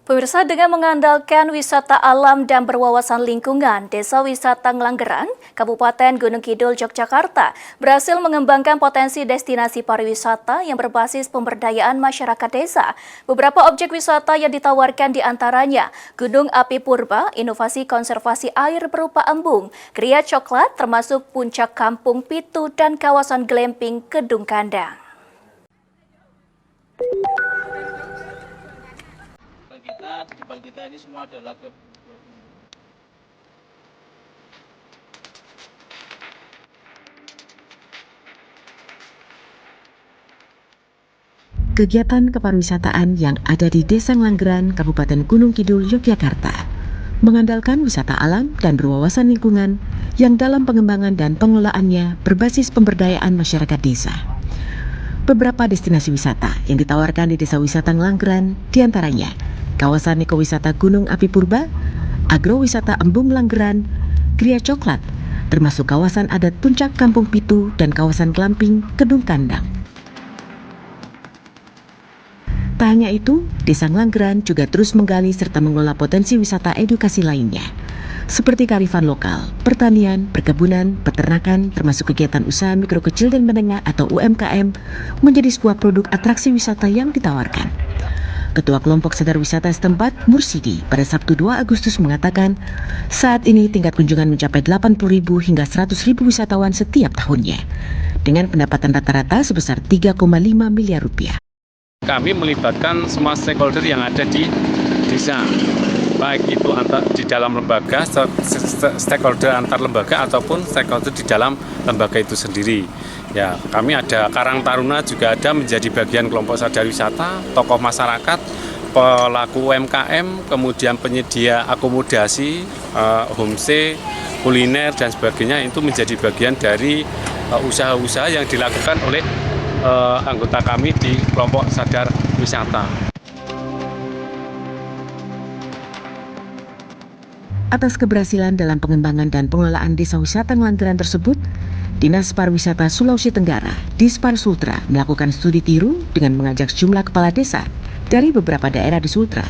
Pemirsa, dengan mengandalkan wisata alam dan berwawasan lingkungan, Desa Wisata Ngelanggeran, Kabupaten Gunung Kidul, Yogyakarta, berhasil mengembangkan potensi destinasi pariwisata yang berbasis pemberdayaan masyarakat desa. Beberapa objek wisata yang ditawarkan diantaranya Gunung Api Purba, inovasi konservasi air berupa embung, Kriya Coklat, termasuk Puncak Kampung Pitu, dan kawasan glamping Kedung Kandang. Depan kita ini semua adalah kegiatan kepariwisataan yang ada di Desa Ngelanggeran, Kabupaten Gunung Kidul, Yogyakarta, mengandalkan wisata alam dan berwawasan lingkungan yang dalam pengembangan dan pengelolaannya berbasis pemberdayaan masyarakat desa. Beberapa destinasi wisata yang ditawarkan di Desa Wisata Ngelanggeran diantaranya kawasan ekowisata Gunung Api Purba, agrowisata Embung Langgeran, Kriya Coklat, termasuk kawasan adat Puncak Kampung Pitu dan kawasan glamping Kedung Kandang. Tak hanya itu, Desa Ngelanggeran juga terus menggali serta mengelola potensi wisata edukasi lainnya, seperti kearifan lokal, pertanian, perkebunan, peternakan, termasuk kegiatan usaha mikro kecil dan menengah atau UMKM menjadi sebuah produk atraksi wisata yang ditawarkan. Ketua Kelompok Sadar Wisata setempat, Mursidi, pada Sabtu 2 Agustus mengatakan, saat ini tingkat kunjungan mencapai 80.000 hingga 100.000 wisatawan setiap tahunnya, dengan pendapatan rata-rata sebesar 3,5 miliar rupiah. Kami melibatkan semua stakeholder yang ada di desa, baik itu di dalam lembaga, stakeholder antar lembaga ataupun stakeholder di dalam lembaga itu sendiri. Ya, kami ada Karang Taruna juga ada menjadi bagian kelompok sadar wisata, tokoh masyarakat, pelaku UMKM, kemudian penyedia akomodasi, homestay, kuliner dan sebagainya itu menjadi bagian dari usaha-usaha yang dilakukan oleh anggota kami di kelompok sadar wisata. Atas keberhasilan dalam pengembangan dan pengelolaan Desa Wisata Ngelanggeran tersebut, Dinas Pariwisata Sulawesi Tenggara, Dispar Sultra, melakukan studi tiru dengan mengajak sejumlah kepala desa dari beberapa daerah di Sultra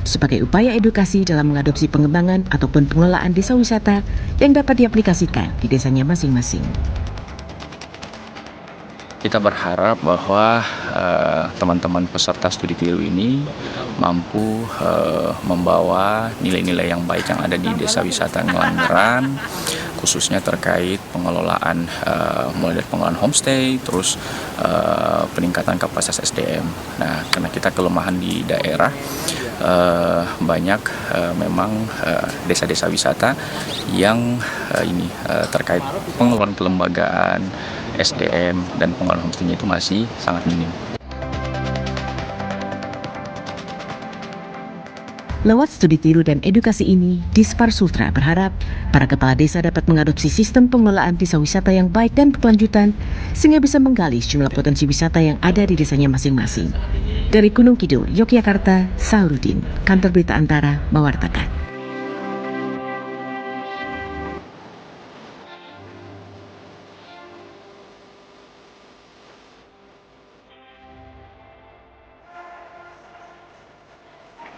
sebagai upaya edukasi dalam mengadopsi pengembangan ataupun pengelolaan desa wisata yang dapat diaplikasikan di desanya masing-masing. Kita berharap bahwa teman-teman peserta studi tiru ini mampu membawa nilai-nilai yang baik yang ada di Desa Wisata Ngelanggeran, khususnya terkait pengelolaan, mulai dari pengelolaan homestay, terus peningkatan kapasitas SDM. Nah, karena kita kelemahan di daerah, banyak memang desa-desa wisata yang terkait pengelolaan kelembagaan, SDM dan pengelolaan homestay itu masih sangat minim. Lewat studi tiru dan edukasi ini, Dispar Sultra berharap para kepala desa dapat mengadopsi sistem pengelolaan desa wisata yang baik dan berkelanjutan sehingga bisa menggali sejumlah potensi wisata yang ada di desanya masing-masing. Dari Gunung Kidul, Yogyakarta, Sahrudin, Kantor Berita Antara, mewartakan.